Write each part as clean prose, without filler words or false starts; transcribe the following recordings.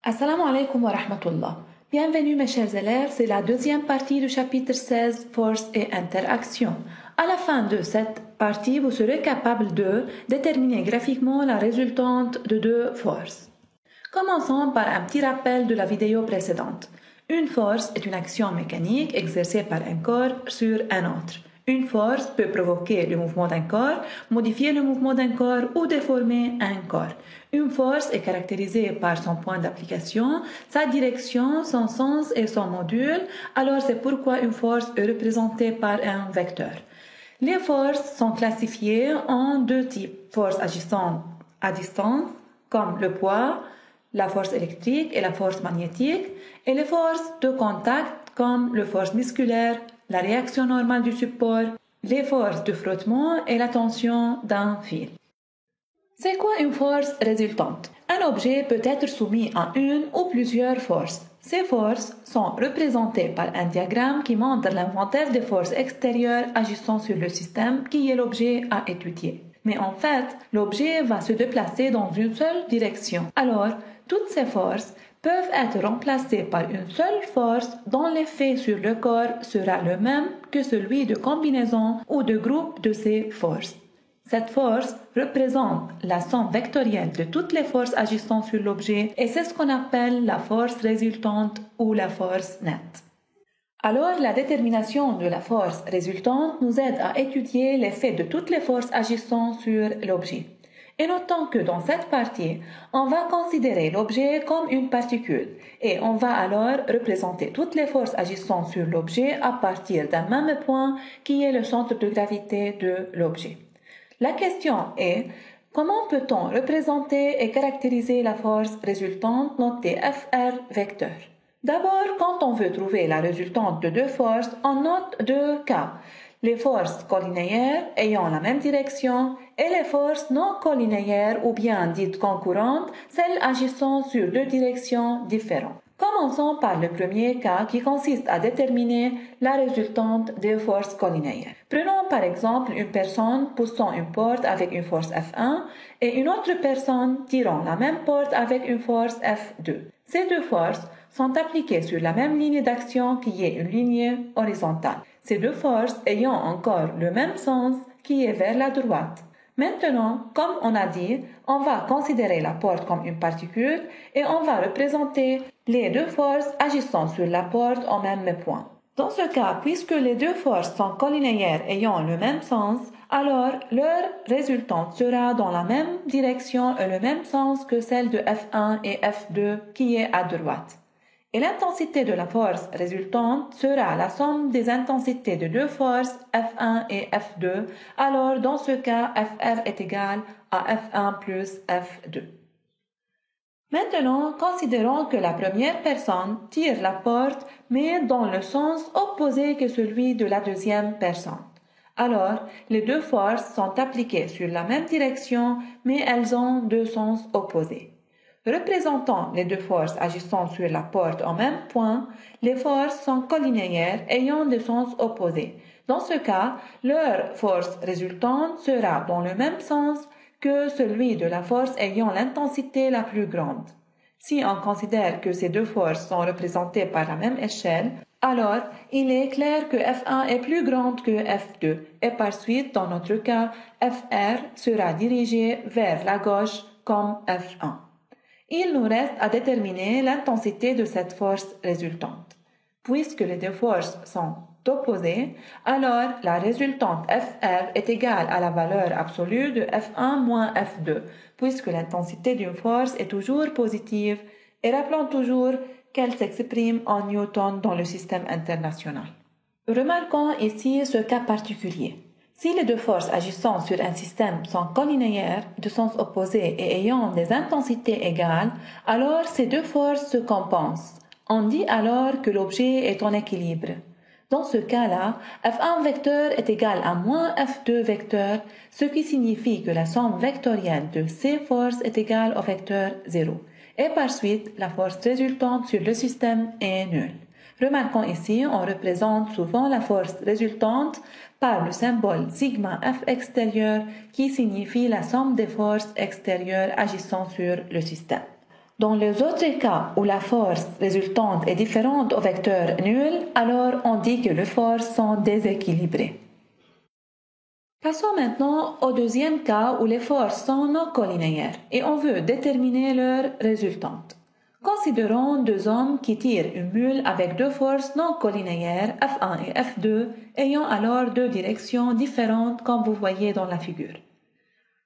Assalamu alaikum wa rahmatullah. Bienvenue mes chers élèves, c'est la deuxième partie du chapitre 16, Force et Interaction. À la fin de cette partie, vous serez capable de déterminer graphiquement la résultante de deux forces. Commençons par un petit rappel de la vidéo précédente. Une force est une action mécanique exercée par un corps sur un autre. Une force peut provoquer le mouvement d'un corps, modifier le mouvement d'un corps ou déformer un corps. Une force est caractérisée par son point d'application, sa direction, son sens et son module, alors c'est pourquoi une force est représentée par un vecteur. Les forces sont classifiées en deux types, forces agissant à distance, comme le poids, la force électrique et la force magnétique, et les forces de contact, comme les forces musculaires, la réaction normale du support, les forces de frottement et la tension d'un fil. C'est quoi une force résultante? Un objet peut être soumis à une ou plusieurs forces. Ces forces sont représentées par un diagramme qui montre l'inventaire des forces extérieures agissant sur le système qui est l'objet à étudier. Mais en fait, l'objet va se déplacer dans une seule direction. Alors, toutes ces forces peuvent être remplacées par une seule force dont l'effet sur le corps sera le même que celui de combinaison ou de groupe de ces forces. Cette force représente la somme vectorielle de toutes les forces agissant sur l'objet et c'est ce qu'on appelle la force résultante ou la force nette. Alors, la détermination de la force résultante nous aide à étudier l'effet de toutes les forces agissant sur l'objet. Et notons que dans cette partie, on va considérer l'objet comme une particule et on va alors représenter toutes les forces agissant sur l'objet à partir d'un même point qui est le centre de gravité de l'objet. La question est, comment peut-on représenter et caractériser la force résultante notée FR vecteur? D'abord, quand on veut trouver la résultante de deux forces, on note deux cas. Les forces collinéaires ayant la même direction et les forces non collinéaires ou bien dites concurrentes, celles agissant sur deux directions différentes. Commençons par le premier cas qui consiste à déterminer la résultante des forces collinéaires. Prenons par exemple une personne poussant une porte avec une force F1 et une autre personne tirant la même porte avec une force F2. Ces deux forces sont appliquées sur la même ligne d'action qui est une ligne horizontale. Ces deux forces ayant encore le même sens qui est vers la droite. Maintenant, comme on a dit, on va considérer la porte comme une particule et on va représenter les deux forces agissant sur la porte au même point. Dans ce cas, puisque les deux forces sont collinéaires ayant le même sens, alors leur résultante sera dans la même direction et le même sens que celle de F1 et F2 qui est à droite. Et l'intensité de la force résultante sera la somme des intensités de deux forces F1 et F2. Alors, dans ce cas, FR est égal à F1 plus F2. Maintenant, considérons que la première personne tire la porte, mais dans le sens opposé que celui de la deuxième personne. Alors, les deux forces sont appliquées sur la même direction, mais elles ont deux sens opposés. Représentant les deux forces agissant sur la porte au même point, les forces sont collinéaires ayant des sens opposés. Dans ce cas, leur force résultante sera dans le même sens que celui de la force ayant l'intensité la plus grande. Si on considère que ces deux forces sont représentées par la même échelle, alors il est clair que F1 est plus grande que F2 et par suite, dans notre cas, FR sera dirigé vers la gauche comme F1. Il nous reste à déterminer l'intensité de cette force résultante. Puisque les deux forces sont opposées, alors la résultante FR est égale à la valeur absolue de F1 moins F2, puisque l'intensité d'une force est toujours positive, et rappelons toujours qu'elle s'exprime en newton dans le système international. Remarquons ici ce cas particulier. Si les deux forces agissant sur un système sont collinéaires, de sens opposés et ayant des intensités égales, alors ces deux forces se compensent. On dit alors que l'objet est en équilibre. Dans ce cas-là, F1 vecteur est égal à moins F2 vecteur, ce qui signifie que la somme vectorielle de ces forces est égale au vecteur 0. Et par suite, la force résultante sur le système est nulle. Remarquons ici, on représente souvent la force résultante par le symbole sigma F extérieur qui signifie la somme des forces extérieures agissant sur le système. Dans les autres cas où la force résultante est différente au vecteur nul, alors on dit que les forces sont déséquilibrées. Passons maintenant au deuxième cas où les forces sont non collinéaires et on veut déterminer leur résultante. Considérons deux hommes qui tirent une mule avec deux forces non collinéaires F1 et F2 ayant alors deux directions différentes comme vous voyez dans la figure.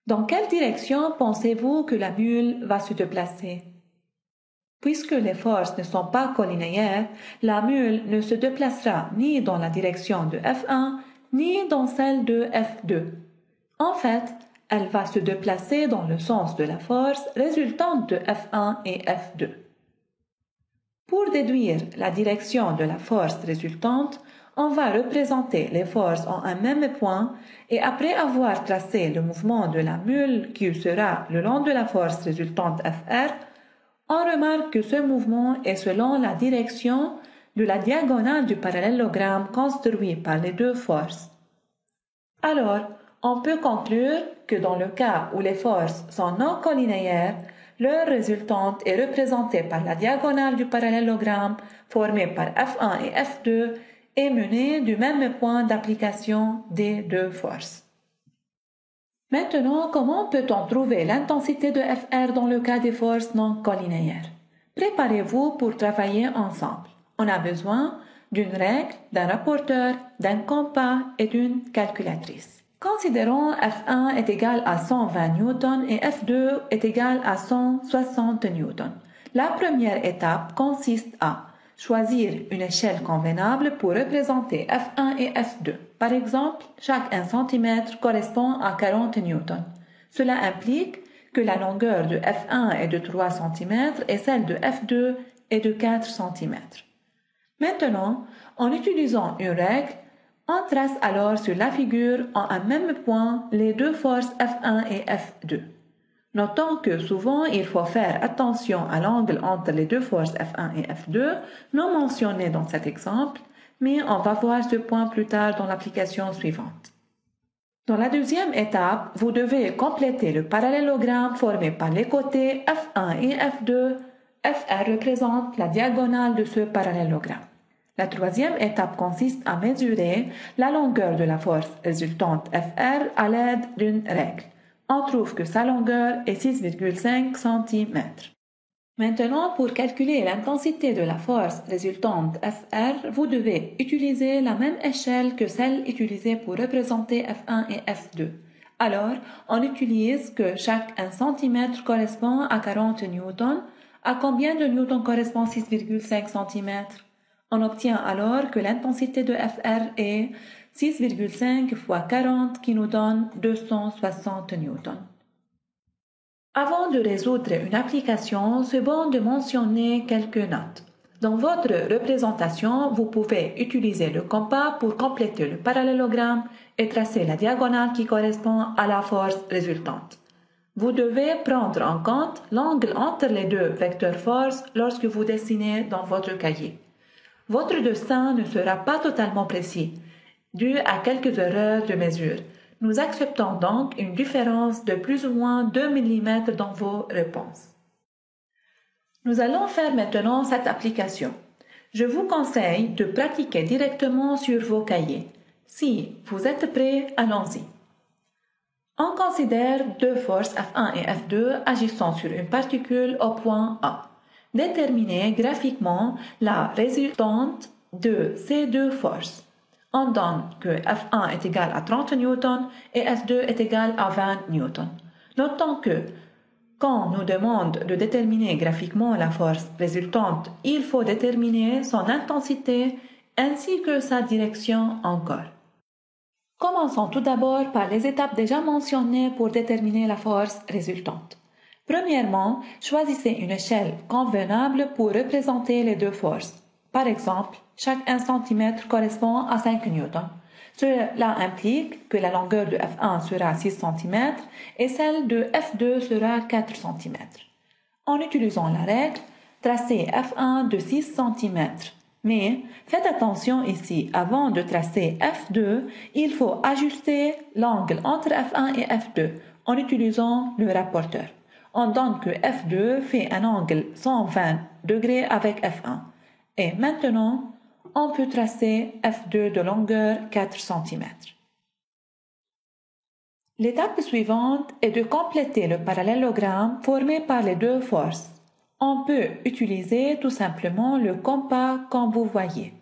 Dans quelle direction pensez-vous que la mule va se déplacer? Puisque les forces ne sont pas collinéaires, la mule ne se déplacera ni dans la direction de F1 ni dans celle de F2. En fait, elle va se déplacer dans le sens de la force résultante de F1 et F2. Pour déduire la direction de la force résultante, on va représenter les forces en un même point et après avoir tracé le mouvement de la mule qui sera le long de la force résultante Fr, on remarque que ce mouvement est selon la direction de la diagonale du parallélogramme construit par les deux forces. Alors, on peut conclure que dans le cas où les forces sont non collinéaires, leur résultante est représentée par la diagonale du parallélogramme formée par F1 et F2 et menée du même point d'application des deux forces. Maintenant, comment peut-on trouver l'intensité de Fr dans le cas des forces non collinéaires? Préparez-vous pour travailler ensemble. On a besoin d'une règle, d'un rapporteur, d'un compas et d'une calculatrice. Considérons F1 est égal à 120 newtons et F2 est égal à 160 newtons. La première étape consiste à choisir une échelle convenable pour représenter F1 et F2. Par exemple, chaque 1 cm correspond à 40 newtons. Cela implique que la longueur de F1 est de 3 cm et celle de F2 est de 4 cm. Maintenant, en utilisant une règle, on trace alors sur la figure en un même point les deux forces F1 et F2. Notons que souvent il faut faire attention à l'angle entre les deux forces F1 et F2, non mentionné dans cet exemple, mais on va voir ce point plus tard dans l'application suivante. Dans la deuxième étape, vous devez compléter le parallélogramme formé par les côtés F1 et F2. Fr représente la diagonale de ce parallélogramme. La troisième étape consiste à mesurer la longueur de la force résultante Fr à l'aide d'une règle. On trouve que sa longueur est 6,5 cm. Maintenant, pour calculer l'intensité de la force résultante Fr, vous devez utiliser la même échelle que celle utilisée pour représenter F1 et F2. Alors, on utilise que chaque 1 cm correspond à 40 newtons. À combien de newtons correspond 6,5 cm? On obtient alors que l'intensité de Fr est 6,5 fois 40 qui nous donne 260 newtons. Avant de résoudre une application, c'est bon de mentionner quelques notes. Dans votre représentation, vous pouvez utiliser le compas pour compléter le parallélogramme et tracer la diagonale qui correspond à la force résultante. Vous devez prendre en compte l'angle entre les deux vecteurs force lorsque vous dessinez dans votre cahier. Votre dessin ne sera pas totalement précis, dû à quelques erreurs de mesure. Nous acceptons donc une différence de plus ou moins 2 mm dans vos réponses. Nous allons faire maintenant cette application. Je vous conseille de pratiquer directement sur vos cahiers. Si vous êtes prêts, allons-y. On considère deux forces F1 et F2 agissant sur une particule au point A. Déterminez graphiquement la résultante de ces deux forces. On donne que F1 est égal à 30 newtons et F2 est égal à 20 newtons. Notons que quand on nous demande de déterminer graphiquement la force résultante, il faut déterminer son intensité ainsi que sa direction encore. Commençons tout d'abord par les étapes déjà mentionnées pour déterminer la force résultante. Premièrement, choisissez une échelle convenable pour représenter les deux forces. Par exemple, chaque 1 cm correspond à 5 newtons. Cela implique que la longueur de F1 sera 6 cm et celle de F2 sera 4 cm. En utilisant la règle, tracez F1 de 6 cm. Mais faites attention ici, avant de tracer F2, il faut ajuster l'angle entre F1 et F2 en utilisant le rapporteur. on donne que F2 fait un angle 120 degrés avec F1. Et maintenant, on peut tracer F2 de longueur 4 cm. L'étape suivante est de compléter le parallélogramme formé par les deux forces. On peut utiliser tout simplement le compas comme vous voyez.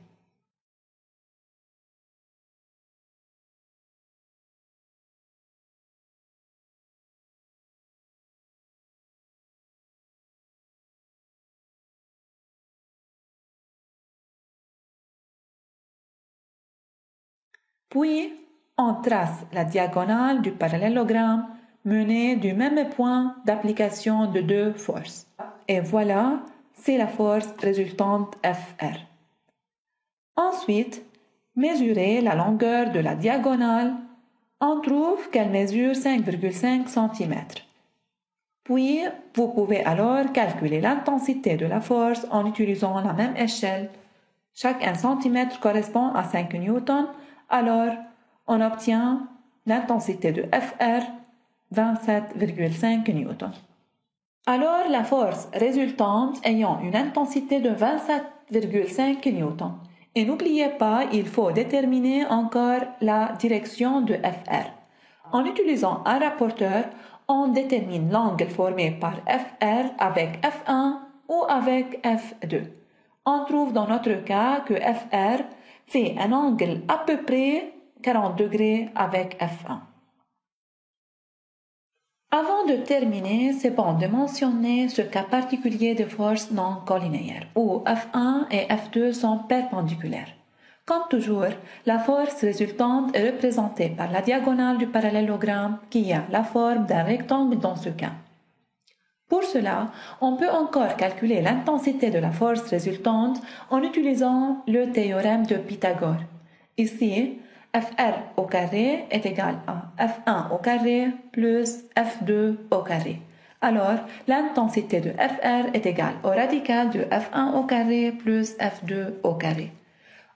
Puis, on trace la diagonale du parallélogramme menée du même point d'application de deux forces. Et voilà, c'est la force résultante FR. Ensuite, mesurez la longueur de la diagonale. On trouve qu'elle mesure 5,5 cm. Puis, vous pouvez alors calculer l'intensité de la force en utilisant la même échelle. Chaque 1 cm correspond à 5 newtons. Alors, on obtient l'intensité de FR, 27,5 newtons. Alors, la force résultante ayant une intensité de 27,5 newtons. Et n'oubliez pas, il faut déterminer encore la direction de FR. En utilisant un rapporteur, on détermine l'angle formé par FR avec F1 ou avec F2. On trouve dans notre cas que FR fait un angle à peu près 40 degrés avec F1. Avant de terminer, c'est bon de mentionner ce cas particulier de force non collinéaire, où F1 et F2 sont perpendiculaires. Comme toujours, la force résultante est représentée par la diagonale du parallélogramme qui a la forme d'un rectangle dans ce cas. Pour cela, on peut encore calculer l'intensité de la force résultante en utilisant le théorème de Pythagore. Ici, Fr au carré est égal à F1 au carré plus F2 au carré. Alors, l'intensité de Fr est égale au radical de F1 au carré plus F2 au carré.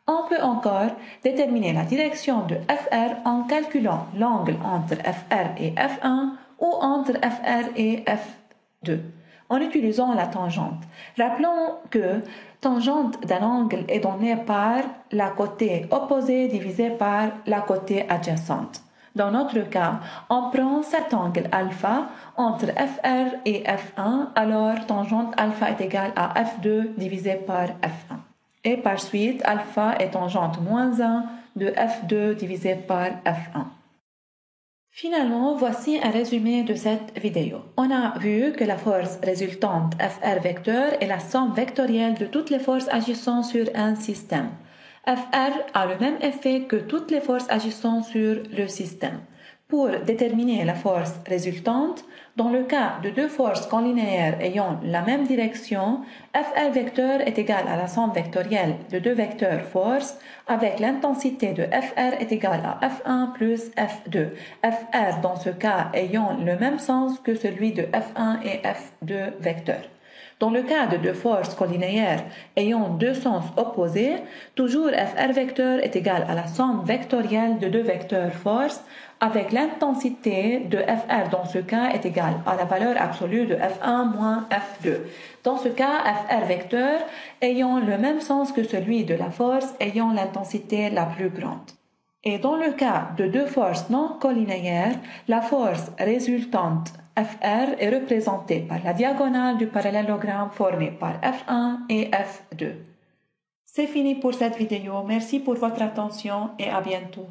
On peut encore déterminer la direction de Fr en calculant l'angle entre Fr et F1 ou entre Fr et F2 en utilisant la tangente. Rappelons que tangente d'un angle est donnée par la côté opposée divisée par la côté adjacente. Dans notre cas, on prend cet angle alpha entre Fr et F1, alors tangente alpha est égale à F2 divisé par F1. Et par suite, alpha est tangente moins 1 de F2 divisé par F1. Finalement, voici un résumé de cette vidéo. On a vu que la force résultante Fr vecteur est la somme vectorielle de toutes les forces agissant sur un système. Fr a le même effet que toutes les forces agissant sur le système. Pour déterminer la force résultante, dans le cas de deux forces collinéaires ayant la même direction, Fr vecteur est égal à la somme vectorielle de deux vecteurs force avec l'intensité de Fr est égale à F1 plus F2. Fr dans ce cas ayant le même sens que celui de F1 et F2 vecteurs. Dans le cas de deux forces collinéaires ayant deux sens opposés, toujours Fr vecteur est égal à la somme vectorielle de deux vecteurs force avec l'intensité de Fr dans ce cas est égale à la valeur absolue de F1 moins F2. Dans ce cas, Fr vecteur ayant le même sens que celui de la force ayant l'intensité la plus grande. Et dans le cas de deux forces non collinéaires, la force résultante Fr est représentée par la diagonale du parallélogramme formé par F1 et F2. C'est fini pour cette vidéo. Merci pour votre attention et à bientôt.